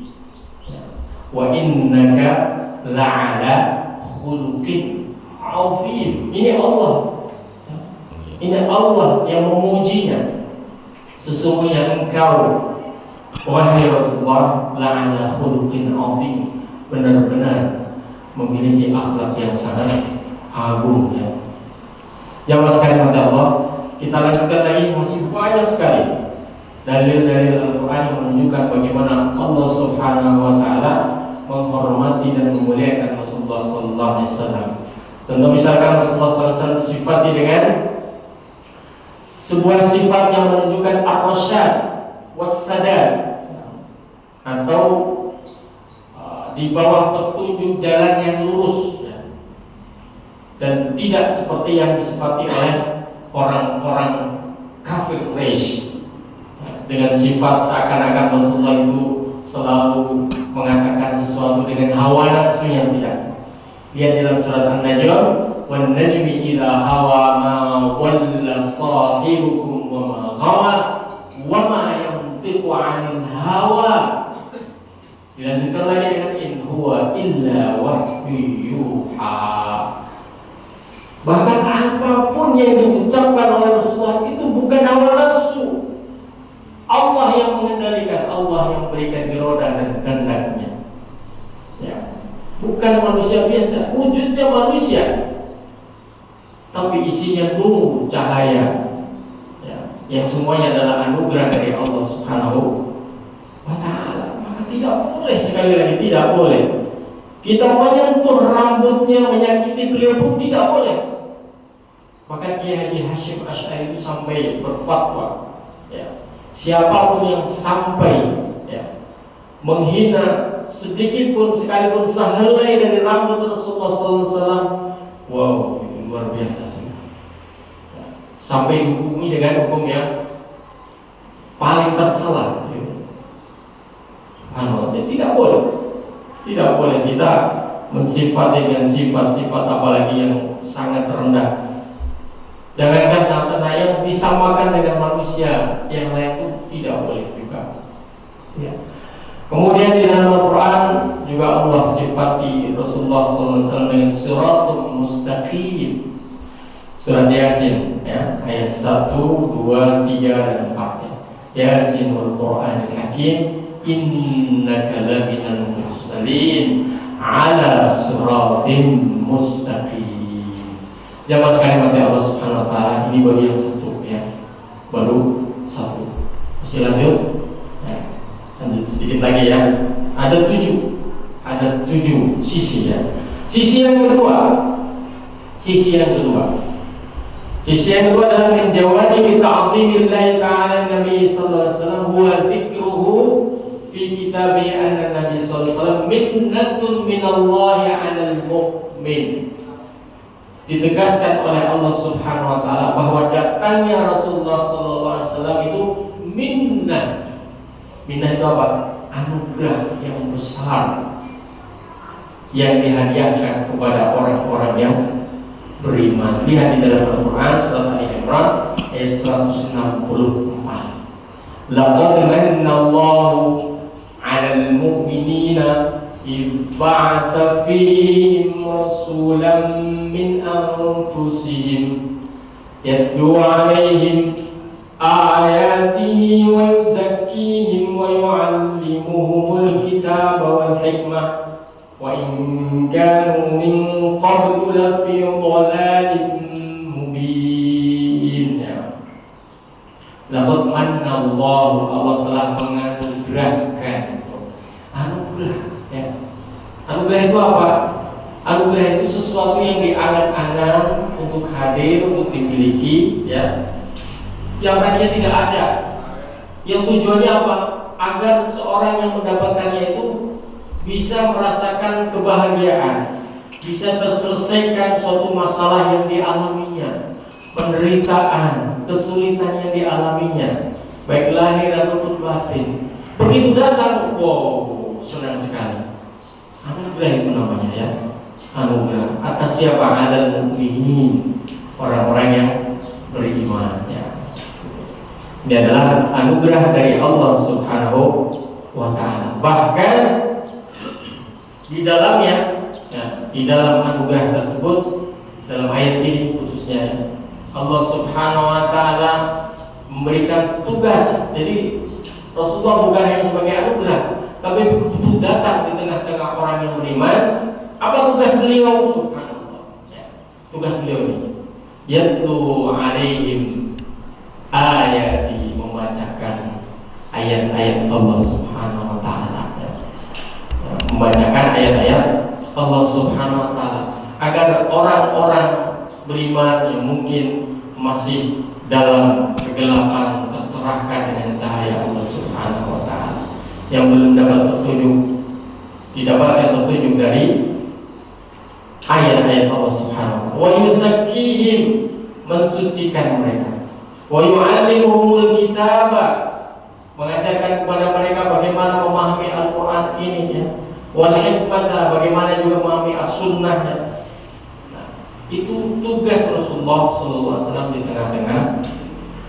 Wa innaka la'ala khuluqin azim. Ini Allah yang memujinya. Sesungguhnya engkau, wahai Rasulullah, la'ala khuluqin azim, benar-benar memiliki akhlak yang sangat agung, ya. Jamaah sekalian mata Allah, kita lanjutkan lagi, masih banyak sekali dalil-dalil Al-Quran yang menunjukkan bagaimana Allah subhanahu wa ta'ala menghormati dan memuliakan Rasulullah sallallahu alaihi wasallam. Contoh misalkan Rasulullah sallallahu alaihi wasallam disifati dengan sebuah sifat yang menunjukkan ar-rasyad was-sadad, atau di bawah petunjuk jalan yang lurus, ya. Dan tidak seperti yang disifati oleh orang-orang kafir Quraisy, ya, dengan sifat seakan-akan Rasulullah itu selalu mengatakan sesuatu dengan hawa nafsunya. Tidak. Lihat dalam surat An-Najm, wan najmi idza hawa ma dhalla sahibukum wa ma ghawa wa ma yantiqu 'anil hawa. Dilanjutkan lagi dengan in huwa illa wahyu yuha. Bahkan apapun yang diucapkan oleh Rasulullah itu bukan hawa nafsu. Allah yang mengendalikan, Allah yang memberikan iradah dan kehendaknya, ya. Bukan manusia biasa, wujudnya manusia, tapi isinya nur, cahaya, ya, yang semuanya adalah anugerah dari Allah subhanahu wa ta'ala. Maka tidak boleh, sekali lagi tidak boleh kita menyentuh rambutnya, menyakiti beliau pun tidak boleh. Bahkan Kiai Haji Hashim Asy'ari itu sampai berfatwa, ya, siapapun yang sampai, ya, menghina sedikit pun, sekalipun sehelai dari rambut Rasulullah SAW, wow, itu luar biasa sih. Ya, sampai dihukumi dengan hukum yang paling tercela. Tidak boleh kita mensifati dengan sifat-sifat apalagi yang sangat rendah. Jangankan sangat rendah, yang disamakan dengan manusia yang lain itu tidak boleh juga. Ya. Kemudian di dalam Al-Quran juga Allah sifati Rasulullah SAW dengan siratul mustaqim. Surat Yasin, ya, ayat 1, 2, 3, dan 4. Yasinul Qur'anil Hakim, innaka laminal mursalin ala siratim mustaqim. Jamaah sekalian mati Allah Subhanahu wa taala, ini baru yang satu, ya. Baru satu. Masih lanjut? Ya. Lanjut sedikit lagi, ya. Ada tujuh sisi, ya. Sisi yang kedua adalah menjawadi bi ta'zimillahi ta'ala Nabi sallallahu alaihi wasallam huwa dzikruhu fi kitabi anna Nabi sallallahu alaihi wasallam minnatun minallahi 'alal mu'min. Ditegaskan oleh Allah Subhanahu wa taala bahwa datangnya Rasulullah sallallahu alaihi wasallam itu minnah. Minnah itu apa? Anugerah yang besar yang dihadiahkan kepada orang-orang yang beriman. Lihat di dalam Al-Quran surat Al-Imran ayat 164. Laqad manna Allahu 'alal mu'minina idh ba'atsa fihim rasulan min anfusihim yatlu 'alaihim ayatihi wa yuzakkihim wa yu'allimuhumul kitaba wal hikmah wa in kanu min qablu lafi dhalalin mubin. Laqad manna Allah telah menganugerahkan. Anugerah, ya. Anugerah itu apa? Anugerah itu sesuatu yang diangan-angan untuk hadir, untuk dimiliki, ya. Yang tadinya tidak ada. Yang tujuannya apa? Agar seorang yang mendapatkannya itu bisa merasakan kebahagiaan, bisa terselesaikan suatu masalah yang dialaminya, penderitaan, kesulitan yang dialaminya, baik lahir ataupun batin. Begitu datang, wow, senang sekali. Anugerah itu namanya, ya. Anugerah atas siapa? Adal mukminin, orang-orang yang beriman, ya. Ini adalah anugerah dari Allah Subhanahu wa taala. Bahkan di dalamnya, ya, di dalam anugerah tersebut, dalam ayat ini khususnya, Allah Subhanahu wa taala memberikan tugas. Jadi Rasulullah bukan hanya sebagai anugerah, tapi begitu datang di tengah-tengah orang yang beriman, apa tugas beliau? Subhanallah, ya. Tugas beliau ini yatlu alaihim ayati, membacakan ayat-ayat Allah Subhanahu wa taala, ya. Membacakan ayat-ayat Allah Subhanahu wa taala agar orang-orang beriman yang mungkin masih dalam kegelapan tercerahkan dengan cahaya Allah Subhanahu wa taala, yang belum dapat petunjuk didapatkan petunjuk dari ayat-ayat Allah Subhanahu wa taala. Wa yuzakkihim, mensucikan mereka. Wa yu'allimuhumul kitaba, mengajarkan kepada mereka bagaimana memahami Al-Quran ini, ya. Wal hikmah, bagaimana juga memahami as-sunnah. Itu tugas Rasulullah SAW di tengah-tengah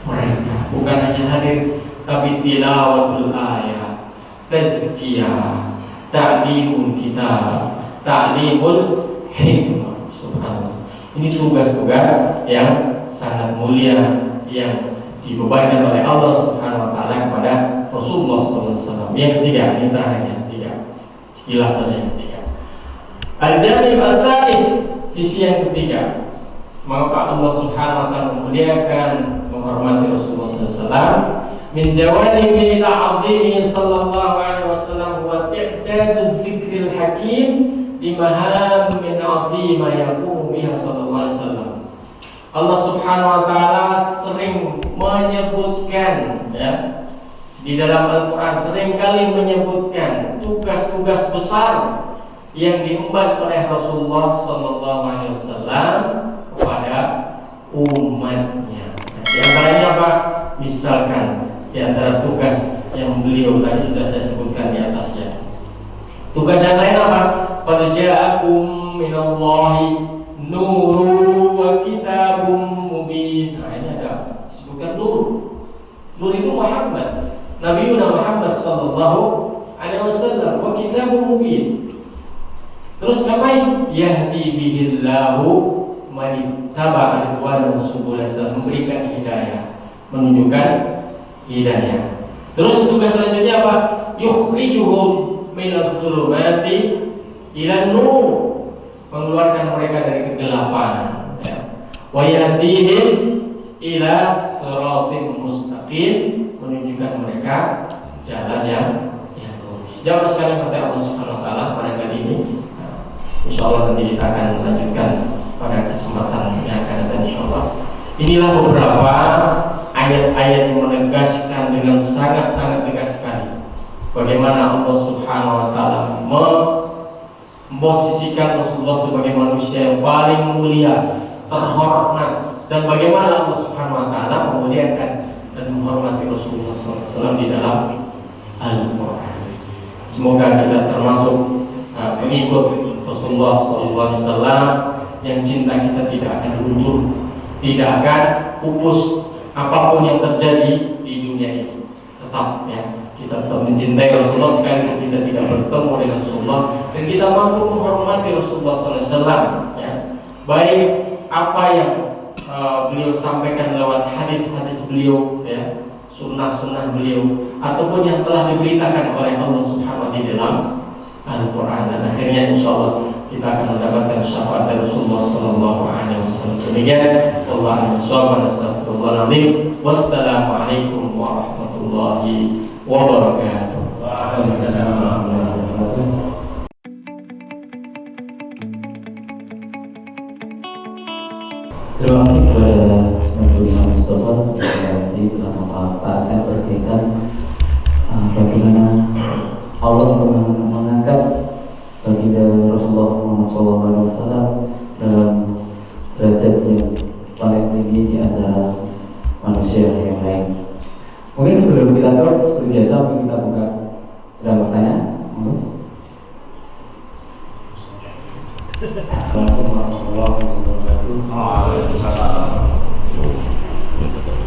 mereka. Bukan hanya hadir, tapi tilawatul ayat, tazkiyah, ta'limul kitab, ta'limul hikmah. Subhanallah. Ini tugas-tugas yang sangat mulia yang dibebankan oleh Allah Subhanahu wa taala kepada Rasulullah SAW. Yang ketiga, ini terakhir, yang ketiga. Sekilas saja yang ketiga. Al-janib as-salis, sisi yang ketiga, maka Allah Subhanahu wa taala memuliakan, menghormati Rasulullah SAW. Min jawanibi ta'zimi sallallahu alaihi wasallam wa i'dadu dzikril hakim bi mahammin 'azimah yaqumu biha sallallahu alaihi wasallam. Allah Subhanahu wa taala sering menyebutkan, ya, di dalam Al-Quran seringkali menyebutkan tugas-tugas besar yang diemban oleh Rasulullah Sallallahu Alaihi Wasallam kepada umatnya. Di antaranya apa? Misalkan di antara tugas yang beliau tadi sudah saya sebutkan di atasnya. Tugas yang lain apa? Qad ja'akum minallahi nurun wa kitabum mubin. Nah, ini ada disebutkan nur. Nur itu Muhammad, Nabi Muhammad sallallahu alaihi wasallam, wa kitabum mubin. Terus ngapain? Yahdi bihillahu man ittaba'a ridwanahu subul salam, memberikan hidayah, menunjukkan hidayah. Terus tugas selanjutnya apa? Yukhrijuhum minadh dhulumati ila nur, mengeluarkan mereka dari kegelapan, ya. Wa yahdihim ila siratin mustaqim, menunjukkan mereka jalan yang lurus. Jamaah sekalian kata Allah Subhanahu wa taala pada kali ini, insyaallah nanti kita akan melanjutkan pada kesempatan yang akan datang insyaallah. Inilah beberapa ayat-ayat yang menegaskan dengan sangat-sangat tegas sekali bagaimana Allah Subhanahu wa taala memposisikan Rasulullah sebagai manusia yang paling mulia, terhormat, dan bagaimana Allah Subhanahu wa taala memuliakan dan menghormati Rasulullah SAW di dalam Al-Quran. Semoga kita termasuk pengikut Rasulullah SAW yang cinta kita tidak akan luntur, tidak akan pupus apapun yang terjadi di dunia ini. Tetap ya, kita tetap mencintai Rasulullah sekalipun kita tidak bertemu dengan Rasulullah, dan kita mampu menghormati Rasulullah SAW, ya. Baik apa yang beliau sampaikan lewat hadis-hadis beliau, ya, sunnah-sunnah beliau, ataupun yang telah diberitakan oleh Allah Subhanahu wa taala di dalam Al-Quran, dan akhirnya insyaallah kita akan mendapatkan syafaat dari Rasulullah sallallahu alaihi wasallam. Demikian, wallahu a'lam bishawab. Wassalamualaikum warahmatullahi wabarakatuh. Waalaikumsalam warahmatullahi wabarakatuh. Terima kasih kepada Ustaz Mustafa yang tadi telah memaparkan berkaitan bagaimana Allah mengangkat baginda Rasulullah Muhammad SAW dalam derajat yang paling tinggi di antara manusia yang lain. Mungkin sebelum kita terus seperti biasa, mungkin kita buka ada pertanyaan. Assalamualaikum warahmatullahi wabarakatuh.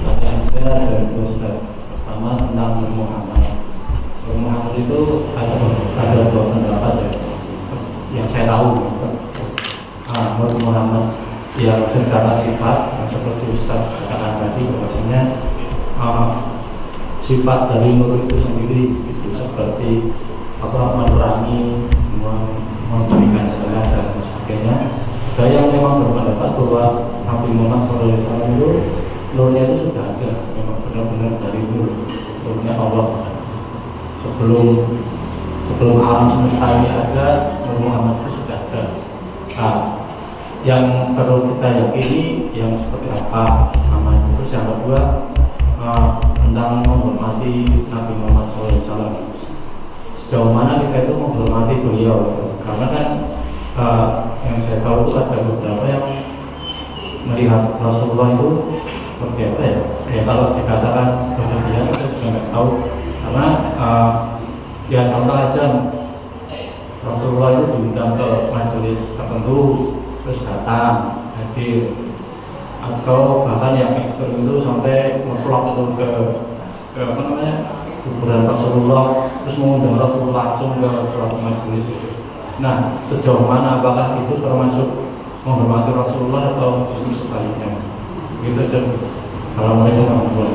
Pertanyaan saya dari Ustaz. Pertama tentang Muhammad. Muhammad itu ada dua pendapat ya, yang saya tahu. Muhammad yang secara sifat, yang seperti Ustaz katakan tadi, bahwasanya sifat dari nur itu sendiri itu seperti menerangi, memberikan cahaya dan sebagainya. Ada yang memang berpendapat bahwa Nabi Muhammad SAW itu nurnya itu sudah ada, memang benar-benar dari nurnya Allah. Sebelum alam semesta ini ada, Nur Muhammad itu sudah ada. Nah, yang perlu kita yakini yang seperti apa namanya. Terus yang kedua tentang menghormati Nabi Muhammad SAW. Sejauh mana kita itu menghormati beliau? Karena kan yang saya tahu itu ada beberapa yang melihat Rasulullah itu seperti apa ya? Ya kalau dikatakan berlebihan kita juga nggak tahu. Karena ya contoh aja, Rasulullah itu diundang ke majelis tertentu terus datang hadir, atau bahkan yang ekstrem itu sampai ngevlog itu ke apa namanya, kuburan Rasulullah, terus mengundang Rasulullah langsung ke suatu majelis itu. Nah, sejauh mana, apakah itu termasuk menghormati Rasulullah atau justru sebaliknya? Gitu aja. Assalamualaikum warahmatullahi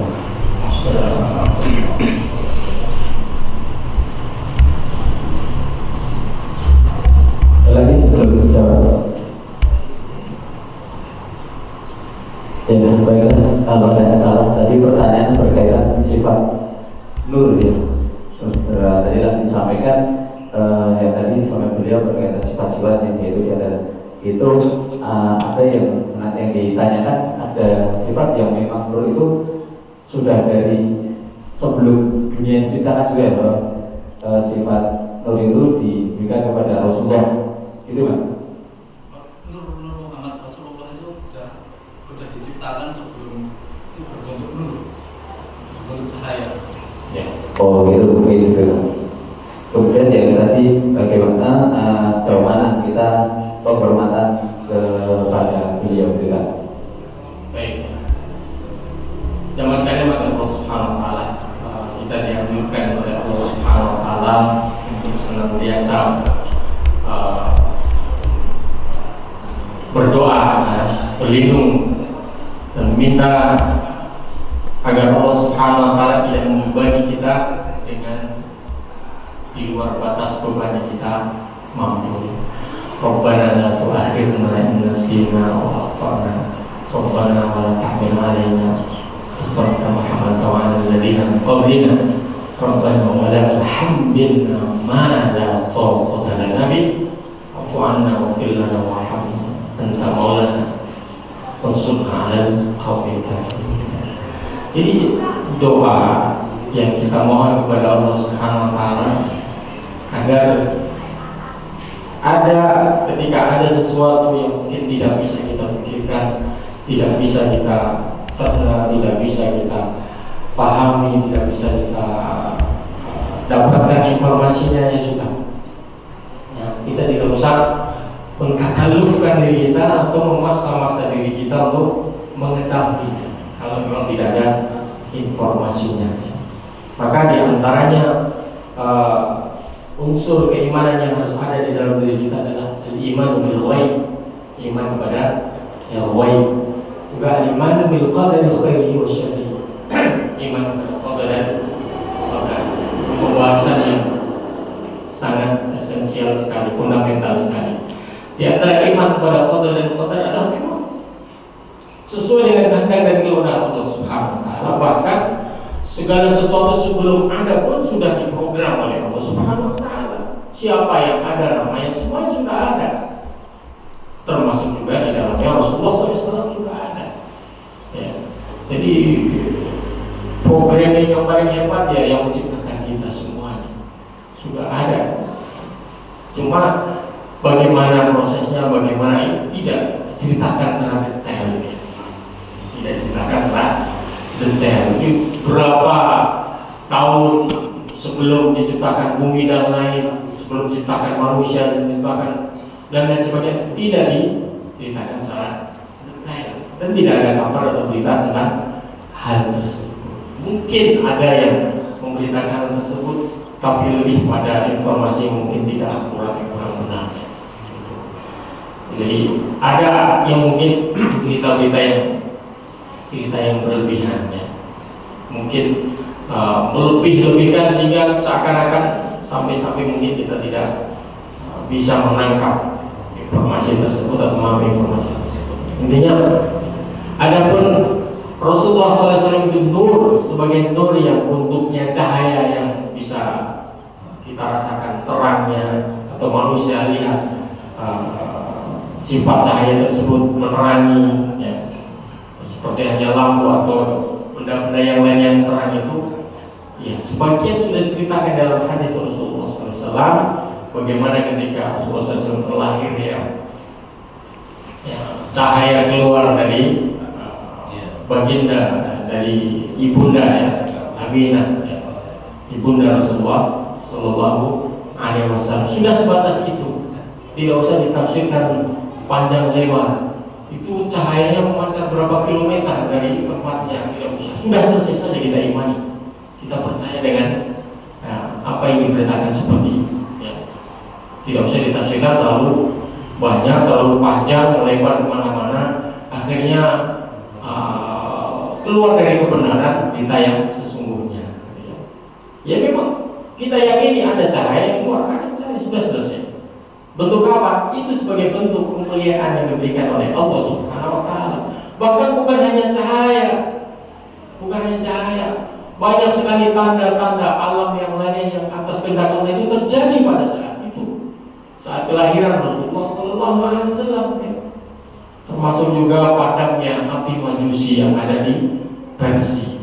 wabarakatuh. Lagi sebelum dijawab. Ya, baiklah. Kalau ada salah tadi pertanyaan berkaitan sifat nur ya. Tadi telah disampaikan yang tadi sampai beliau berkaitan sifat-sifat yang yaitu itu ada yang ditanyakan, ada sifat yang memang nur itu sudah dari sebelum dunia diciptakan juga ya, sifat nur itu diberikan kepada Rasulullah. Itu Mas. Nur Muhammad Rasulullah itu sudah diciptakan sebelum itu berbentuk nur. bercahaya. Ya. Oh gitu, begitu. Kemudian yang tadi bagaimana sejauh mana kita penghormatan kepada beliau gitu kan? Baik. Jamaah sekalian, maka Allah Subhanahu Wa Taala kita dianjurkan oleh Allah Subhanahu Wa Taala untuk senantiasa berdoa, berlindung dan minta agar Allah Subhanahu Wa Taala tidak membebani kita dengan di luar batas beban yang kita mampu. Rabbana la tu'akhidna in nasina aw akhtana. Rabbana wa la tahmil 'alaina isran kama hamaltahu 'ala alladziina min qablina. Rabbana wa la tuhammilna ma la taqata lana bih. Wa'fu 'anna waghfir lana warhamna anta maulana wansurna 'alal qaumil kafirin. Jadi doa yang kita mohon kepada Allah Subhanahu Wa Taala agar ada ketika ada sesuatu yang mungkin tidak bisa kita pikirkan, tidak bisa kita cerna, tidak bisa kita pahami, tidak bisa kita dapatkan informasinya, ya sudah. Ya, kita tidak usah mengtakallufkan diri kita atau memaksa-maksa diri kita untuk mengetahui kalau memang tidak ada informasinya. Maka diantaranya unsur keimanan yang harus ada di dalam diri kita adalah al-iman bil ghaib, iman kepada yang ghaib. Juga al-iman bil qadari khairihi wa syarrihi, iman kepada qadar dan qadar. Pembahasan yang sangat esensial sekali, fundamental sekali. Di antara iman kepada qadar dan qadar adalah memang sesuai dengan kehendak dan kehendak Allah Subhanahu Wa Taala. Bahkan segala sesuatu sebelum ada pun sudah diprogram oleh Allah Subhanahu Wa Taala. Siapa yang ada namanya semua sudah ada. Termasuk juga di dalamnya Rasulullah SAW sudah ada. Ya. Jadi programming yang paling hebat ya yang menciptakan kita semuanya sudah ada. Cuma bagaimana prosesnya, bagaimana tidak diceritakan secara detail. Tidak diceritakan secara detail. Ini berapa tahun sebelum diciptakan bumi dan langit, sebelum diciptakan manusia, diciptakan dan lain sebagainya, tidak diceritakan secara detail dan tidak ada kabar atau berita tentang hal tersebut. Mungkin ada yang memberitakan hal tersebut, tapi lebih pada informasi yang mungkin tidak akurat, yang kurang benar. Jadi ada yang mungkin berita-berita yang cerita yang berlebihan, ya. Mungkin melebih-lebihkan sehingga seakan-akan sampai-sampai mungkin kita tidak bisa menangkap informasi tersebut atau memahami informasi tersebut. Intinya, adapun Rasulullah SAW itu nur, sebagai nur yang bentuknya cahaya yang bisa kita rasakan terangnya, atau manusia lihat sifat cahaya tersebut menerangi, ya. Seperti hanya lampu atau benda-benda yang lain yang terang itu, ya sebagian sudah diceritakan dalam hadis Rasulullah SAW. Bagaimana ketika Rasulullah SAW terlahir, ya cahaya keluar dari baginda, dari ibunda, ya Aminah, ya, ibunda Rasulullah Sallallahu Alaihi Wasallam. Sudah sebatas itu, tidak usah ditafsirkan panjang lebar. Itu cahayanya memancar berapa kilometer dari tempatnya, tidak usah. Sudah selesai saja kita imani, kita percaya dengan apa yang diberitakan seperti itu. Ya. Tidak usah ditafsirkan terlalu banyak, terlalu panjang, melebar kemana-mana. Akhirnya keluar dari kebenaran berita yang sesungguhnya. Ya memang kita yakini ada cahaya yang keluar, ada cahaya, sudah selesai. Bentuk apa? Itu sebagai bentuk kemuliaan yang diberikan oleh Allah Subhanahu Wa Taala. Bahkan bukan hanya cahaya, banyak sekali tanda-tanda alam yang lain yang atas kehendak Allah itu terjadi pada saat itu, saat kelahiran Rasulullah Sallallahu Alaihi Wasallam. Termasuk juga padamnya api Majusi yang ada di Persia,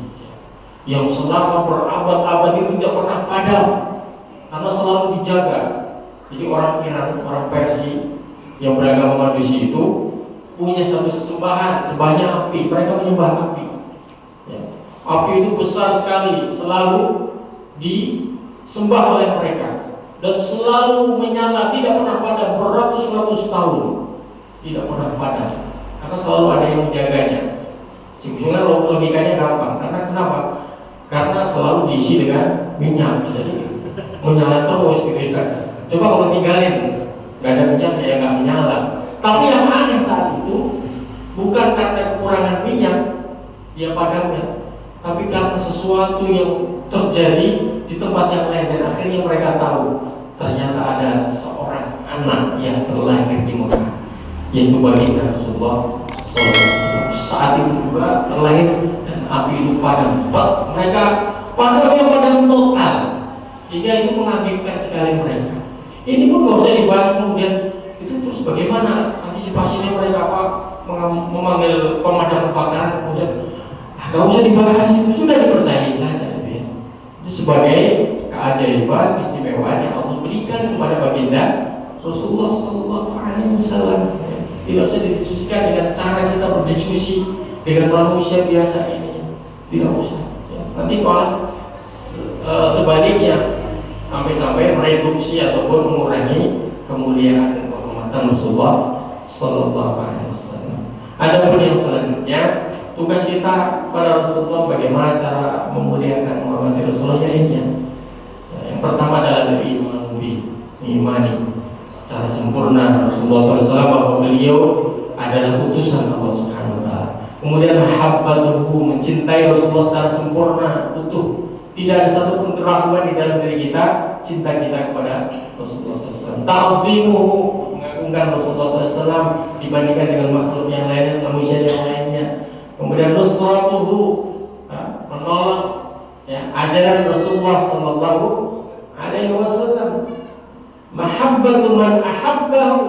yang selama berabad-abad itu tidak pernah padam karena selalu dijaga. Jadi orang Iran, orang Persia yang beragama Majusi itu punya satu sesembahan, sembahnya api. Mereka menyembah api. Ya. Api itu besar sekali, selalu disembah oleh mereka dan selalu menyala, tidak pernah padam beratus-ratus tahun, tidak pernah padam karena selalu ada yang menjaganya. Sebenarnya logikanya gampang, karena kenapa? Karena selalu diisi dengan minyak, jadi menyala terus gitu kan. Coba kalau tinggalin nggak ada minyak ya nggak menyala. Tapi yang aneh saat itu bukan karena kekurangan minyak dia padamnya, tapi karena sesuatu yang terjadi di tempat yang lain dan akhirnya mereka tahu ternyata ada seorang anak yang terlahir di Mekah, yaitu baginda Rasulullah SAW. Saat itu juga terlahir dan api itu padam. Mereka padam total, sehingga itu mengagumkan sekali mereka. Ini pun nggak usah dibahas kemudian itu terus bagaimana antisipasinya mereka memanggil pemadam kebakaran kemudian nggak usah dibahas, itu sudah dipercayai saja gitu ya. Itu sebagai keajaiban istimewa yang Allah berikan kepada baginda Rasulullah SAW. Tidak usah didiskusikan dengan cara kita berdiskusi dengan manusia biasa ini, tidak usah ya. Nanti kalau sebaliknya sampai-sampai mereduksi ataupun mengurangi kemuliaan dan kehormatan Rasulullah Sallallahu Alaihi Wasallam. Adapun yang selanjutnya, tugas kita pada Rasulullah bagaimana cara memuliakan menghormati Rasulullah ini ya. Yang pertama adalah beriman, mengimani secara sempurna Rasulullah SAW bahwa beliau adalah utusan Allah Subhanahu Wa Taala. Kemudian mahabbatuhu, mencintai Rasulullah secara sempurna, utuh. Tidak ada satupun keraguan di dalam diri kita, cinta kita kepada Rasulullah SAW. Ta'zimuhu, mengagungkan Rasulullah SAW dibandingkan dengan makhluk yang lainnya, manusia yang lainnya. Kemudian nusratuhu, menolong ya, ajaran Rasulullah Sallallahu Alaihi Wasallam. Mahabbatu man ahabbahu,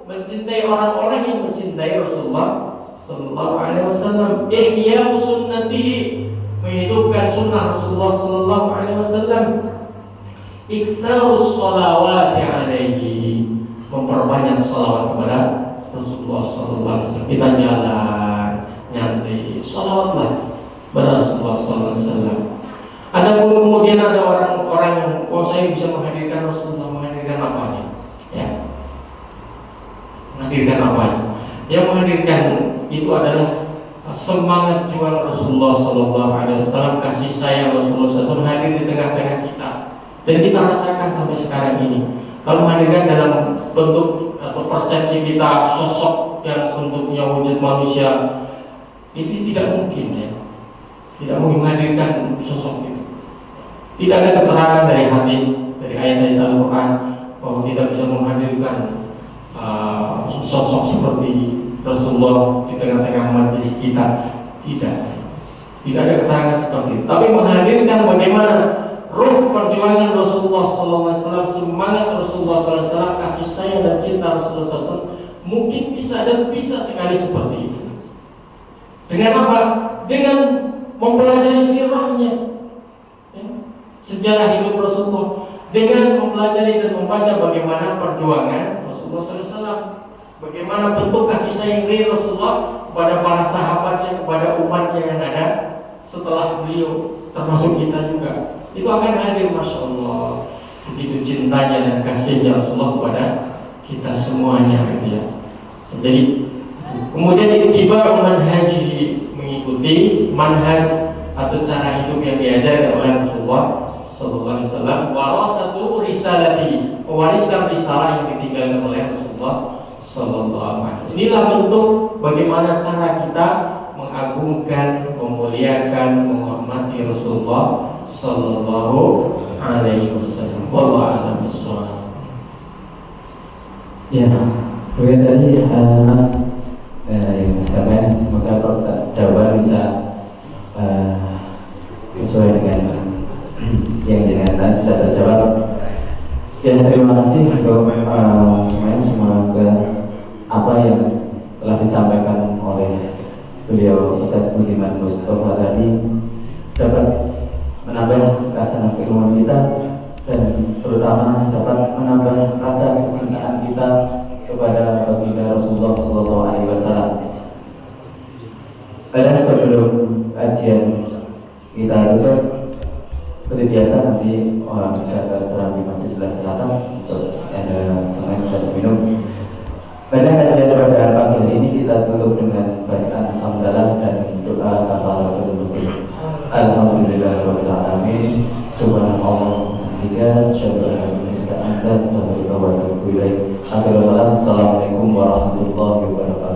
mencintai orang-orang yang mencintai Rasulullah Sallallahu Alaihi Wasallam. Ihya'u sunnatihi, menghidupkan sunnah Rasulullah Sallallahu Alaihi Wasallam. Iktsarus sholawati alaihi, memperbanyak sholawat kepada Rasulullah Sallallahu Alaihi Wasallam. Kita jalan nyantai, sholawatlah kepada Rasulullah Sallallahu Alaihi Wasallam. Adapun kemudian ada orang-orang yang saya bisa menghadirkan Rasulullah, menghadirkan apanya? Ya, menghadirkan apanya? Yang menghadirkan itu adalah semangat juang Rasulullah Sallallahu Alaihi Wasallam, kasih sayang Rasulullah SAW hadir di tengah-tengah kita, dan kita rasakan sampai sekarang ini. Kalau menghadirkan dalam bentuk atau persepsi kita sosok yang bentuknya wujud manusia, itu tidak mungkin ya, tidak mungkin menghadirkan sosok itu. Tidak ada keterangan dari hadis, dari ayat-ayat Al-Quran bahwa kita bisa menghadirkan sosok seperti Rasulullah di tengah-tengah majlis kita. Tidak ada keterangan seperti itu. Tapi menghadirkan bagaimana ruh perjuangan Rasulullah SAW, semangat Rasulullah SAW, kasih sayang dan cinta Rasulullah SAW, mungkin bisa dan bisa sekali seperti itu. Dengan apa? Dengan mempelajari sirahnya, ya, sejarah hidup Rasulullah, dengan mempelajari dan membaca bagaimana perjuangan Rasulullah SAW, bagaimana bentuk kasih sayang dari Rasulullah kepada para sahabatnya, kepada umatnya yang ada setelah beliau, termasuk kita juga. Itu akan hadir, masya Allah, begitu cintanya dan kasihnya Rasulullah kepada kita semuanya, gitu ya. Jadi kemudian ittiba' manhaji, mengikuti manhaj atau cara hidup yang diajarkan oleh Rasulullah Sallallahu Alaihi Wasallam. Warasatu risalati, mewariskan risalah yang ditinggalkan oleh Rasulullah Sallallahu Alaihi Wasallam. Inilah bentuk bagaimana cara kita mengagungkan, memuliakan, menghormati Rasulullah Sallallahu Alaihi Wasallam. Wallahu a'lam bishawab. Ya, begitu tadi Mas yang sampaikan, semoga jawaban bisa sesuai dengan yang jenengan bisa terjawab. Ya, terima kasih untuk semuanya. Semoga apa yang telah disampaikan oleh beliau Ustadz Budiman Mustafa tadi dapat menambah rasa keilmuan kita dan terutama dapat menambah rasa kecintaan kita kepada baginda Rasulullah Sallallahu Alaihi Wasallam. Pada sebelum kajian restoran di Masjid Sebelah Selatan untuk ada semuanya bisa minum. Pada kajian pada pagi hari ini kita tutup dengan bacaan hamdalah dan doa kafaratul majlis. Alhamdulillahirabbil alamin. Subhanallah tiga syukur anta astaghfiruka wa atubu ilaik. Assalamualaikum warahmatullahi wabarakatuh.